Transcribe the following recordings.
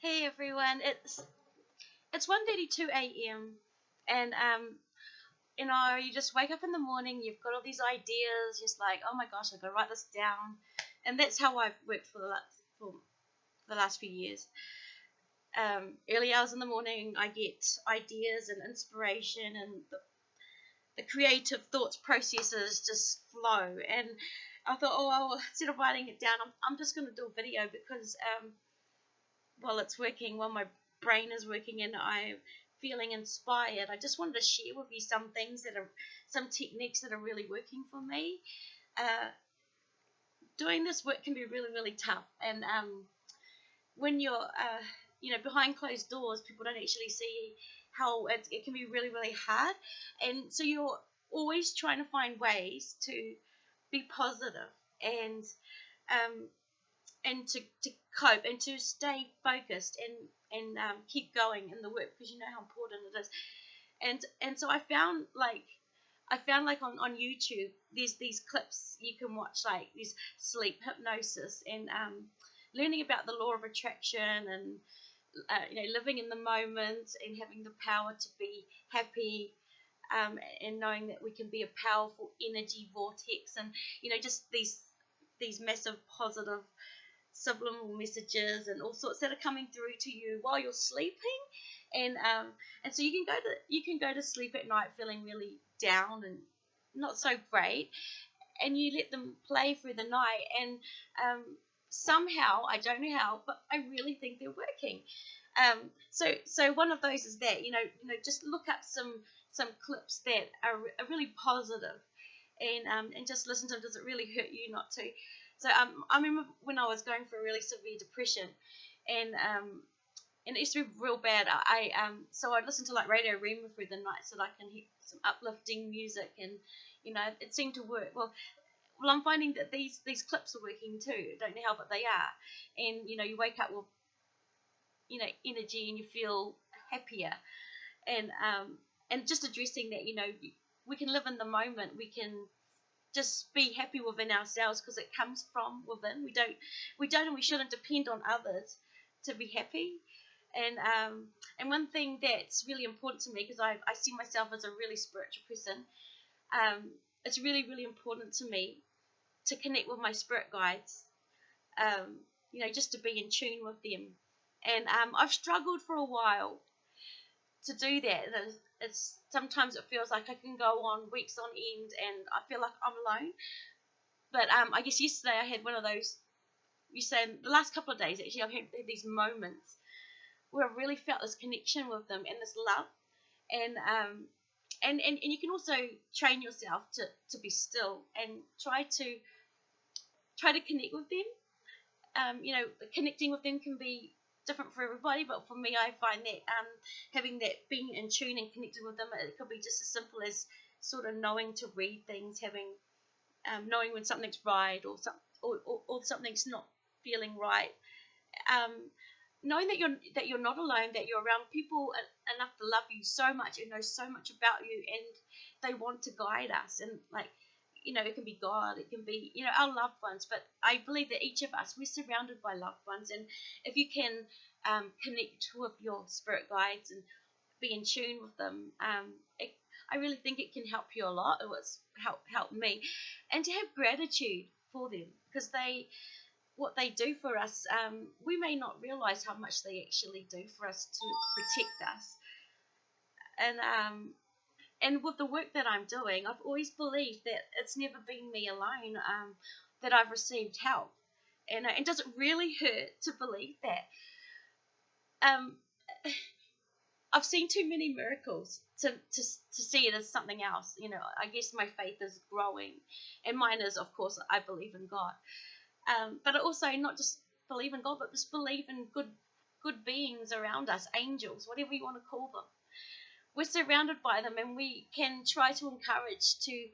Hey everyone, it's 1:32 a.m. and you just wake up in the morning, you've got all these ideas, just like, oh my gosh, I've got to write this down, and that's how I've worked for the last few years. Early hours in the morning, I get ideas and inspiration, and the creative thoughts processes just flow. And I thought, oh, well, instead of writing it down, I'm just going to do a video because while it's working, while my brain is working and I'm feeling inspired, I just wanted to share with you some techniques that are really working for me. Uh, Doing this work can be really, really tough, and when you're, behind closed doors, people don't actually see how it can be really, really hard, and so you're always trying to find ways to be positive and um, to cope and to stay focused and keep going in the work because you know how important it is. And so I found like on YouTube there's these clips you can watch, like this sleep hypnosis and learning about the law of attraction and living in the moment and having the power to be happy, and knowing that we can be a powerful energy vortex, and just these massive positive subliminal messages and all sorts that are coming through to you while you're sleeping. And so you can go to sleep at night feeling really down and not so great, and you let them play through the night, and somehow, I don't know how, but I really think they're working. So one of those is that just look up some clips that are really positive, and just listen to them. Does it really hurt you not to? So I remember when I was going through a really severe depression, and it used to be real bad. So I'd listen to like Radio Rema through the night so that I can hear some uplifting music, and it seemed to work. Well, I'm finding that these clips are working too. I don't know how, but they are. And you wake up with energy, and you feel happier, and just addressing that, we can live in the moment. We can just be happy within ourselves because it comes from within. We don't and we shouldn't depend on others to be happy. And one thing that's really important to me, because I see myself as a really spiritual person, it's really, really important to me to connect with my spirit guides, just to be in tune with them. And I've struggled for a while to do that. It's sometimes it feels like I can go on weeks on end, and I feel like I'm alone. But I guess yesterday I had one of those. You say the last couple of days, actually, I've had these moments where I really felt this connection with them and this love, and you can also train yourself to be still and try to connect with them. Connecting with them can be different for everybody, but for me, I find that having that, being in tune and connected with them, it could be just as simple as sort of knowing to read things, having knowing when something's right or something's not feeling right. Knowing that you're not alone, that you're around people enough to love you so much and know so much about you, and they want to guide us. And it can be God, it can be our loved ones, but I believe that each of us, we're surrounded by loved ones, and if you can connect with your spirit guides and be in tune with them, I really think it can help you a lot. It was helped me, and to have gratitude for them, because what they do for us, we may not realize how much they actually do for us to protect us. And with the work that I'm doing, I've always believed that it's never been me alone, that I've received help. And does it really hurt to believe that? I've seen too many miracles to see it as something else. I guess my faith is growing, and mine is, of course, I believe in God. But I also not just believe in God, but just believe in good beings around us, angels, whatever you want to call them. We're surrounded by them, and we can try to encourage to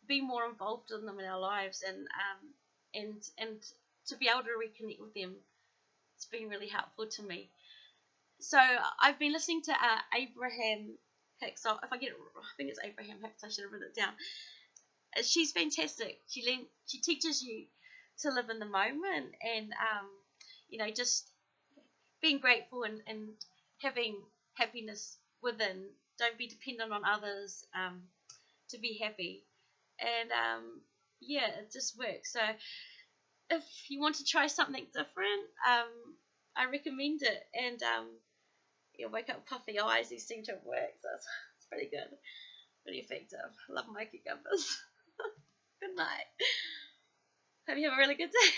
be more involved in them in our lives, and to be able to reconnect with them. It's been really helpful to me. So I've been listening to Abraham Hicks. If I get it, I think it's Abraham Hicks. I should have written it down. She's fantastic. She teaches you to live in the moment, and just being grateful and having happiness within. Don't be dependent on others to be happy. And yeah, it just works. So if you want to try something different, I recommend it. And you'll wake up with puffy eyes. These seem to work. So it's pretty good, pretty effective. Love my cucumbers. Good night. Hope you have a really good day.